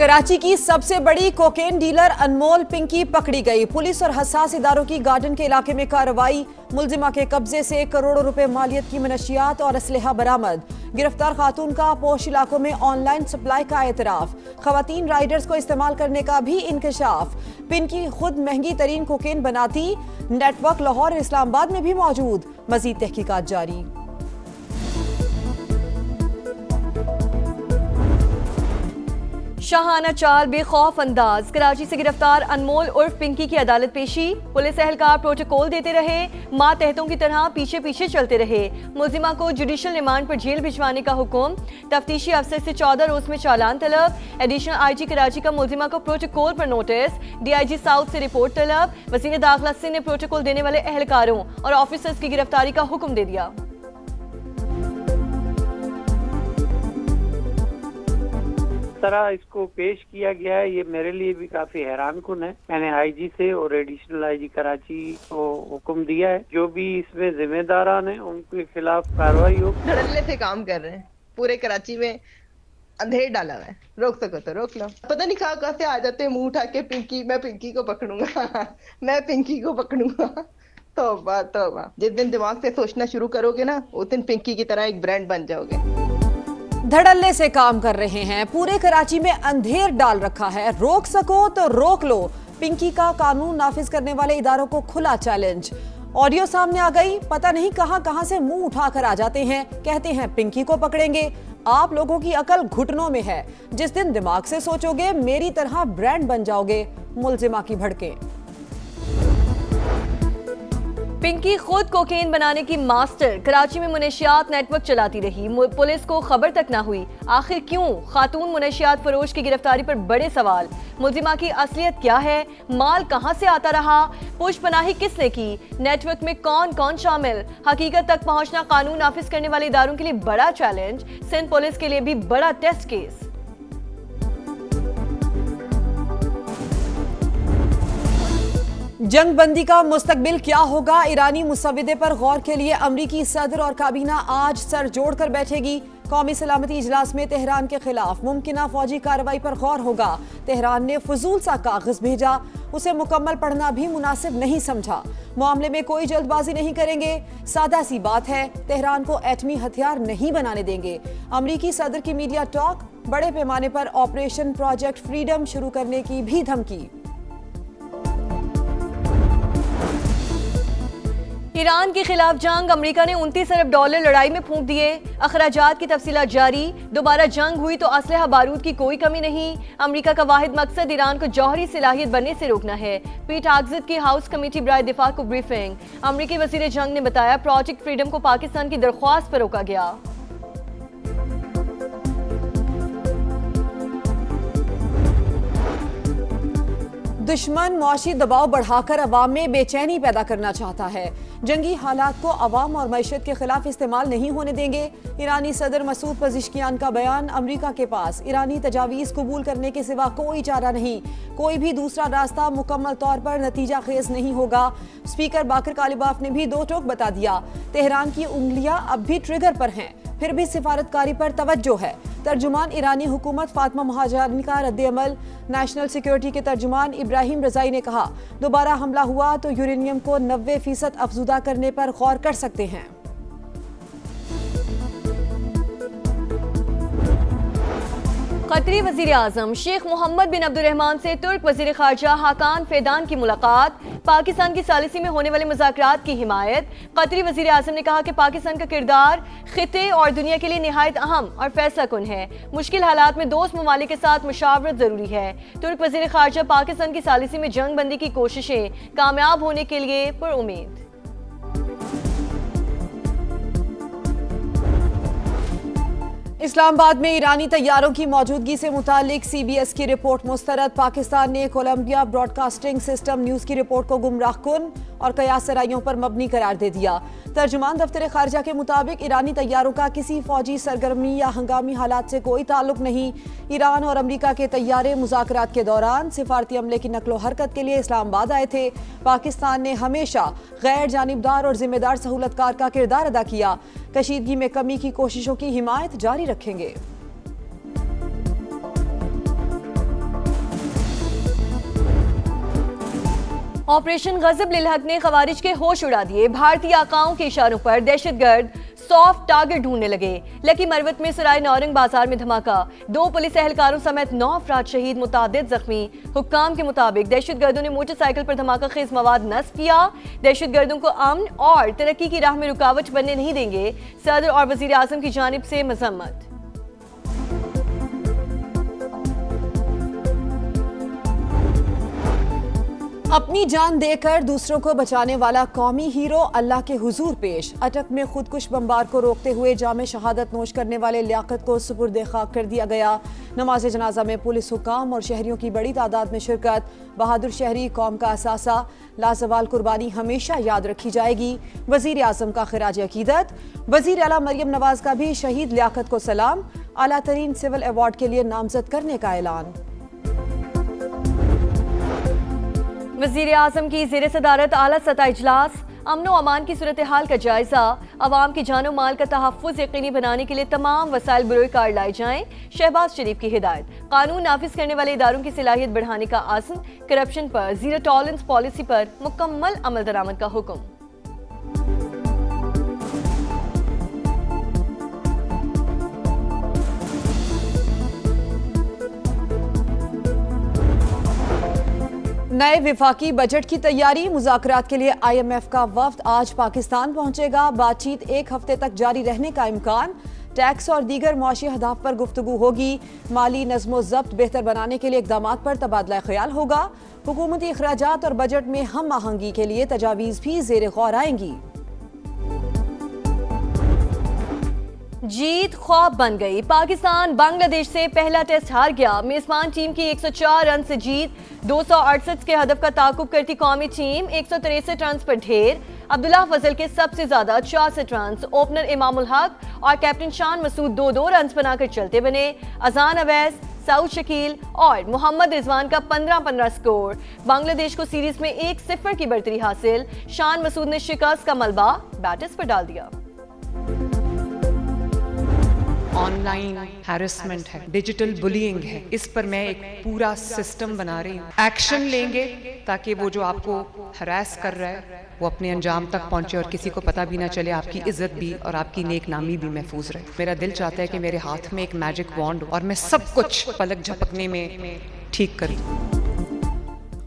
कराची की सबसे बड़ी कोकेन डीलर अनमोल पिंकी पकड़ी गई। पुलिस और हसास इदारों की गार्डन के इलाके में कार्रवाई। मुलजिमा के कब्जे से करोड़ों रुपए मालियत की मनशियात और असलहा बरामद। गिरफ्तार खातून का पोश इलाकों में ऑनलाइन सप्लाई का एतराफ। खवातीन राइडर्स को इस्तेमाल करने का भी इंकशाफ। पिंकी खुद महंगी तरीन कोकेन बनाती। नेटवर्क लाहौर और इस्लामाबाद में भी मौजूद। मजीद तहकीकात जारी। शाहाना चाल बेखौफ अंदाज। कराची से गिरफ्तार अनमोल उर्फ पिंकी की अदालत पेशी। पुलिस एहलकार प्रोटोकॉल देते रहे, मातहतों की तरह पीछे पीछे चलते रहे। मुलजिमा को जुडिशल रिमांड पर जेल भिजवाने का हुक्म। तफ्तीशी अफसर से 14 रोज में चालान तलब। एडिशनल आईजी कराची का मुलजिमा को प्रोटोकॉल पर नोटिस। डीआईजी साउथ से रिपोर्ट तलब। वज़ीर दाखिला सिंध ने प्रोटोकॉल देने वाले एहलकारों और ऑफिसर्स की गिरफ्तारी का हुक्म दे दिया। तरह इसको पेश किया गया है, ये मेरे लिए भी काफी हैरान कुन है। मैंने आईजी से और एडिशनल आईजी कराची को हुक्म दिया है, जो भी इसमें जिम्मेदारान हैं उनके खिलाफ कार्रवाई हो। धड़ल्ले से काम कर रहे हैं, पूरे कराची में अंधेर डाला हुआ है। रोक सको तो रोक लो। पता नहीं कहाँ से आ जाते हैं मुंह उठा के, पिंकी मैं पिंकी को पकड़ूंगा मैं पिंकी को पकड़ूंगा। तौबा। जिस दिन दिमाग से सोचना शुरू करोगे ना, उस दिन पिंकी की तरह एक ब्रांड बन जाओगे। धड़ल्ले से काम कर रहे हैं, पूरे कराची में अंधेर डाल रखा है। रोक सको तो रोक लो। पिंकी का कानून नाफिज करने वाले इदारों को खुला चैलेंज। ऑडियो सामने आ गई, पता नहीं कहां से मुंह उठाकर आ जाते हैं। कहते हैं पिंकी को पकड़ेंगे। आप लोगों की अकल घुटनों में है। जिस दिन दिमाग से सोचोगे मेरी तरह ब्रांड बन जाओगे। मुलजिमा की भड़के। पिंकी खुद कोकेन बनाने की मास्टर। कराची में मुनशियात नेटवर्क चलाती रही, पुलिस को खबर तक ना हुई। आखिर क्यों? खातून मुनशियात फरोश की गिरफ्तारी पर बड़े सवाल। मुलजिमा की असलियत क्या है? माल कहां से आता रहा? पुशपनाही किसने की? नेटवर्क में कौन कौन शामिल? हकीकत तक पहुंचना कानून नाफिज करने वाले इदारों के लिए बड़ा चैलेंज। सिंध पुलिस के लिए भी बड़ा टेस्ट केस। जंग बंदी का मुस्तकबिल क्या होगा? ईरानी मुसविदे पर गौर के लिए अमरीकी सदर और काबीना आज सर जोड़कर बैठेगी। कौमी सलामती इजलास में तेहरान के खिलाफ मुमकिना फौजी कार्रवाई पर गौर होगा। तेहरान ने फजूल सा कागज भेजा, उसे मुकम्मल पढ़ना भी मुनासिब नहीं समझा। मामले में कोई जल्दबाजी नहीं करेंगे। सादा सी बात है, तेहरान को एटमी हथियार नहीं बनाने देंगे। अमरीकी सदर की मीडिया टॉक। बड़े पैमाने पर ऑपरेशन प्रोजेक्ट फ्रीडम शुरू करने की भी धमकी। ईरान के खिलाफ जंग। अमेरिका ने 29 अरब डॉलर लड़ाई में फूंक दिए। अखराजात की तफसीलात जारी। दोबारा जंग हुई तो असलहा बारूद की कोई कमी नहीं। अमेरिका का वाहिद मकसद ईरान को जौहरी सलाहियत बनने से रोकना है। पीट हेगसेथ की हाउस कमेटी बराए दिफा को ब्रीफिंग। अमेरिकी वजीर जंग ने बताया प्रोजेक्ट फ्रीडम को पाकिस्तान की दरख्वास्त पर रोका गया। दुश्मन मौशी दबाव बढ़ाकर अवाम में बेचैनी पैदा करना चाहता है। जंगी हालात को अवाम और मईशत के खिलाफ इस्तेमाल नहीं होने देंगे। ईरानी सदर मसूद पज़िश्कियान का बयान। अमरीका के पास ईरानी तजावीज़ कबूल करने के सिवा कोई चारा नहीं। कोई भी दूसरा रास्ता मुकम्मल तौर पर नतीजा खेज नहीं होगा। स्पीकर बाकर कालिबाफ ने भी दो टोक बता दिया। तेहरान की उंगलियां अब भी ट्रिगर पर हैं, फिर भी सिफारतकारी पर तवज्जो है। तर्जुमान ईरानी हुकूमत फातिमा महाजानी का रद्द-ए-अमल। नेशनल सिक्योरिटी के तर्जुमान इब्राहिम रजाई ने कहा, दोबारा हमला हुआ तो यूरेनियम को 90% अफजुदा करने पर गौर कर सकते हैं। कतरी वजीर आजम शेख मोहम्मद बिन अब्दुर्रहमान से तुर्क वजीर खारजा हाकान फेदान की मुलाकात। पाकिस्तान की सालिसी में होने वाले मुज़ाकरात की हिमायत। कतरी वजीर आजम ने कहा कि पाकिस्तान का किरदार खिते और दुनिया के लिए निहायत अहम और फैसला कुन है। मुश्किल हालात में दोस्त ममालिक के साथ मुशावरत जरूरी है। तुर्क वजीर खारजा पाकिस्तान की सालिसी में जंग बंदी की कोशिशें कामयाब होने के लिए पुरुम्मीद। इस्लामाबाद में ईरानी तैयारों की मौजूदगी से मुतालिक CBS की रिपोर्ट मुस्तरद। पाकिस्तान ने कोलंबिया ब्रॉडकास्टिंग सिस्टम न्यूज की रिपोर्ट को गुमराहकुन और कयासराइयों पर मबनी करार दे दिया। तर्जुमान दफ्तर खारजा के मुताबिक ईरानी तैयारों का किसी फौजी सरगर्मी या हंगामी हालात से कोई ताल्लुक नहीं। ईरान और अमरीका के तैयारे मुज़ाकरात के दौरान सिफारती अमले की नकलो हरकत के लिए इस्लामाबाद आए थे। पाकिस्तान ने हमेशा गैर जानिबदार और जिम्मेदार सहूलतकार का किरदार अदा किया। कशीदगी में कमी की कोशिशों की हिमायत जारी रखेंगे। ऑपरेशन गजब लिल हक ने खवारिज के होश उड़ा दिए। भारतीय आकाओं के इशारों पर दहशतगर्द सॉफ्ट टारगेट ढूंढने लगे। लकी मरवत में सराय नौरंग बाजार में धमाका, 2 पुलिस एहलकारों समेत 9 अफराद शहीद, मुतादिद जख्मी। हुक्काम के मुताबिक दहशतगर्दों ने मोटरसाइकिल पर धमाका खेज मवाद नस्ब किया। दहशतगर्दों को अमन और तरक्की की राह में रुकावट बनने नहीं देंगे। सदर और वजीर आजम की जानिब से मजम्मत। अपनी जान देकर दूसरों को बचाने वाला कौमी हीरो अल्लाह के हुजूर पेश। अटक में खुदकुश बमबार को रोकते हुए जामे शहादत नोश करने वाले लियाकत को सुपुर्द खाक कर दिया गया। नमाज जनाजा में पुलिस हुकाम और शहरियों की बड़ी तादाद में शिरकत। बहादुर शहरी कौम का असासा, लाजवाल कुर्बानी हमेशा याद रखी जाएगी। वजीर आजम का खिराज अकीदत। वजीर आला मरियम नवाज का भी शहीद लियाकत को सलाम। आला तरीन सिविल अवार्ड के लिए नामजद करने का ऐलान। वजीर आजम की ज़ेर सदारत आला सतह इजलास। अमनो अमान की सूरत हाल का जायजा। अवाम की जानो माल का तहफ़्फ़ुज़ यकीनी बनाने के लिए तमाम वसाइल बरोए कार लाए जाएं। शहबाज शरीफ की हिदायत। कानून नाफिज करने वाले इदारों की सलाहियत बढ़ाने का आज़म। करप्शन पर जीरो टॉलरेंस पॉलिसी पर मुकम्मल अमल दरामद का हुक्म। नए विफाकी बजट की तैयारी। मुज़ाकरात के लिए IMF का वफ्द आज पाकिस्तान पहुंचेगा। बातचीत 1 हफ्ते तक जारी रहने का इम्कान। टैक्स और दीगर मुआशी अहदाफ पर गुफ्तगू होगी। माली नज़्मो ज़ब्त बेहतर बनाने के लिए इक़दामात पर तबादला ख्याल होगा। हुकूमती अखराजात और बजट में हम आहंगी के लिए तजावीज़ भी ज़ेर गौर आएंगी। जीत ख्वाब बन गई। पाकिस्तान बांग्लादेश से पहला टेस्ट हार गया। मेजबान टीम की 104 रन से जीत। 268 के हदफ का ताकुब करती कौमी टीम 163 रन पर ढेर। अब्दुल्ला फजल के सबसे ज्यादा 64 रन। ओपनर इमामुल हक और कैप्टन शान मसूद 2-2 रन बनाकर चलते बने। अजान अवैस, सऊद शकील और मोहम्मद रिजवान का 15-15 स्कोर। बांग्लादेश को सीरीज में 1-0 की बढ़तरी हासिल। शान मसूद ने शिकस्त का मलबा बैटर्स पर डाल दिया। ऑनलाइन हैरेसमेंट है, डिजिटल बुलिंग है, इस पर मैं एक पूरा सिस्टम बना रही हूँ। एक्शन लेंगे ताकि वो जो आपको हरास कर रहा है वो अपने अंजाम तक पहुंचे और किसी को पता भी ना चले। आपकी इज्जत भी और आपकी नेक नामी भी महफूज रहे। मेरा दिल चाहता है कि मेरे हाथ में एक मैजिक वॉन्ड हो और मैं सब कुछ पलक झपकने में ठीक कर दूं।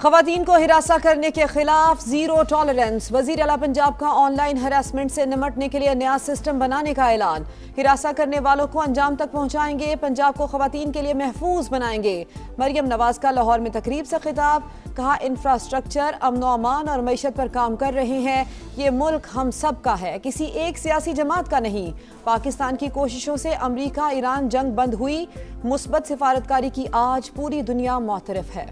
खवातीन को हिरासा करने के खिलाफ जीरो टॉलरेंस। वजीर आला पंजाब का ऑनलाइन हरासमेंट से निमटने के लिए नया सिस्टम बनाने का ऐलान। हिरासा करने वालों को अंजाम तक पहुंचाएंगे। पंजाब को खवातीन के लिए महफूज बनाएंगे। मरियम नवाज का लाहौर में तकरीब से खिताब। कहा, इंफ्रास्ट्रक्चर, अमनो अमान और मईशत पर काम कर रहे हैं। ये मुल्क हम सब का है, किसी एक सियासी जमात का नहीं। पाकिस्तान की कोशिशों से अमरीका ईरान जंग बंद हुई। मुस्बत सिफारतकारी की आज पूरी दुनिया मुतरफ है।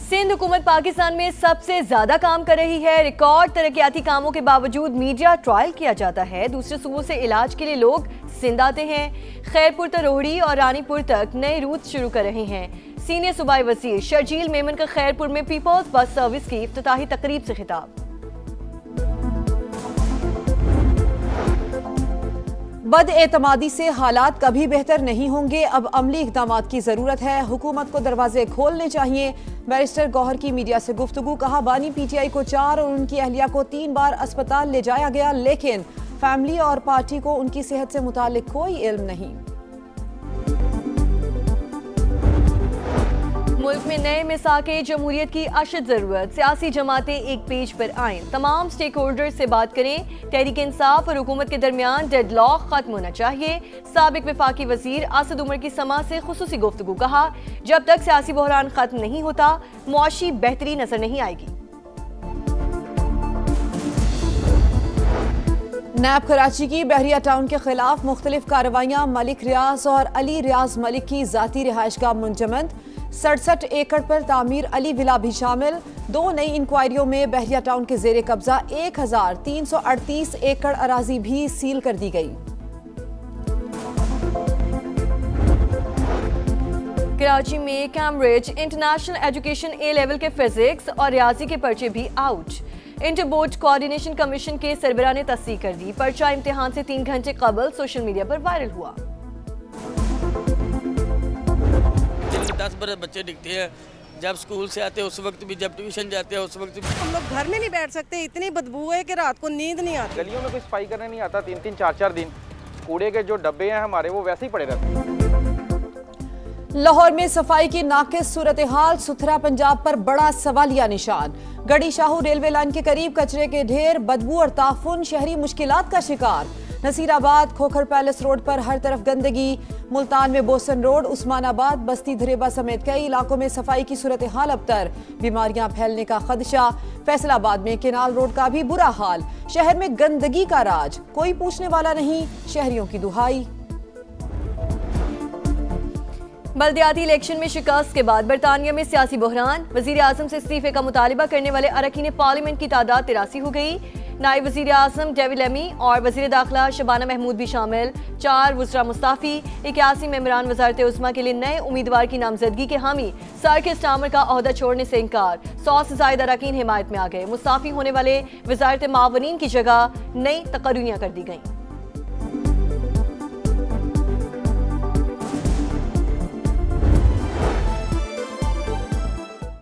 सिंध हुकूमत पाकिस्तान में सबसे ज्यादा काम कर रही है। रिकॉर्ड तरक्याती कामों के बावजूद मीडिया ट्रायल किया जाता है। दूसरे सूबों से इलाज के लिए लोग सिंध आते हैं। खैरपुर तो रोहड़ी और रानीपुर तक नए रूट शुरू कर रहे हैं। सीनियर सूबाई वजीर शर्जील मेमन का खैरपुर में पीपल्स बस सर्विस की इफ्तिताही तकरीब से खिताब। बदएतमादी से हालात कभी बेहतर नहीं होंगे। अब अमली इक़दामात की जरूरत है। हुकूमत को दरवाजे खोलने चाहिए। बैरिस्टर गौहर की मीडिया से गुफ्तगू। कहा, बानी PTI को 4 और उनकी अहलिया को 3 बार अस्पताल ले जाया गया, लेकिन फैमिली और पार्टी को उनकी सेहत से मुतालिक कोई इल्म नहीं। मुल्क में नए मिसाके जमहूरियत की अशद जरूरत। सियासी जमातें एक पेज पर आएं। तमाम स्टेक होल्डर से बात करें। तहरीक इंसाफ और हुकूमत के दरमियान डेडलॉक खत्म होना चाहिए। साबिक वफाकी वजीर असद उमर की समा से खुसूसी गुफ्तगू। कहा, जब तक सियासी बहरान खत्म नहीं होता मुआशी बेहतरी नजर नहीं आएगी। नैब कराची की बहरिया टाउन के खिलाफ मुख्तलिफ कार्रवाइयां। मलिक रियाज और अली रियाज मलिक की जाती रिहाइश का मुंजमद। 67 एकड़ पर तामीर अली विला भी शामिल। 2 नई इंक्वायरियों में बहरिया टाउन के जेरे कब्जा 1338 एकड़ अराजी भी सील कर दी गई। कराची में Cambridge international education A level के फिजिक्स और रियाजी के पर्चे भी out. Inter board coordination commission के सरबराह ने तस्दीक कर दी। पर्चा इम्तिहान से 3 घंटे कबल सोशल मीडिया पर वायरल हुआ। 10 बड़े बच्चे दिखते हैं, जब स्कूल से आते हैं उस वक्त भी, जब ट्यूशन जाते हैं उस वक्त भी। हम लोग घर में नहीं बैठ सकते, इतनी बदबू है कि रात को नींद नहीं आती। गलियों में कोई सफाई करने नहीं आता, 3-3 4-4 दिन कूड़े के जो डब्बे हैं हमारे वो वैसे ही पड़े रहते हैं। लाहौर में सफाई की नाकिस सूरत हाल, सुथरा पंजाब पर बड़ा सवालिया निशान। गढ़ी शाहू रेलवे लाइन के करीब कचरे के ढेर, बदबू और ताफुन, शहरी मुश्किलात का शिकार। नसीराबाद खोखर पैलेस रोड पर हर तरफ गंदगी। मुल्तान में बोसन रोड, उस्मानाबाद, बस्ती धरेबा समेत कई इलाकों में सफाई की सूरत हाल अबतर, बीमारियां फैलने का खदशा। फैसलाबाद में केनाल रोड का भी बुरा हाल, शहर में गंदगी का राज, कोई पूछने वाला नहीं, शहरियों की दुहाई। बल्दियाती इलेक्शन में शिकस्त के बाद बरतानिया में सियासी बहरान, वजीर आजम से इस्तीफे का मुतालिबा करने वाले अरकान पार्लियामेंट की तादाद 83 हो गई। नायब वजीर आजम डेविड लेमी और वजीर दाखिला शबाना महमूद भी शामिल। 4 वज़रा मुस्ताफ़ी, 81 मेंबरान वज़ारत उज़्मा के लिए नए उम्मीदवार की नामजदगी के हामी। सर के स्टामर का ओहदा छोड़ने से इनकार, 100 से ज़ायद अरकान हिमायत में आ गए। मुस्ताफ़ी होने वाले वज़ारत मावनीन की जगह नई तकर्रियाँ कर दी गईं।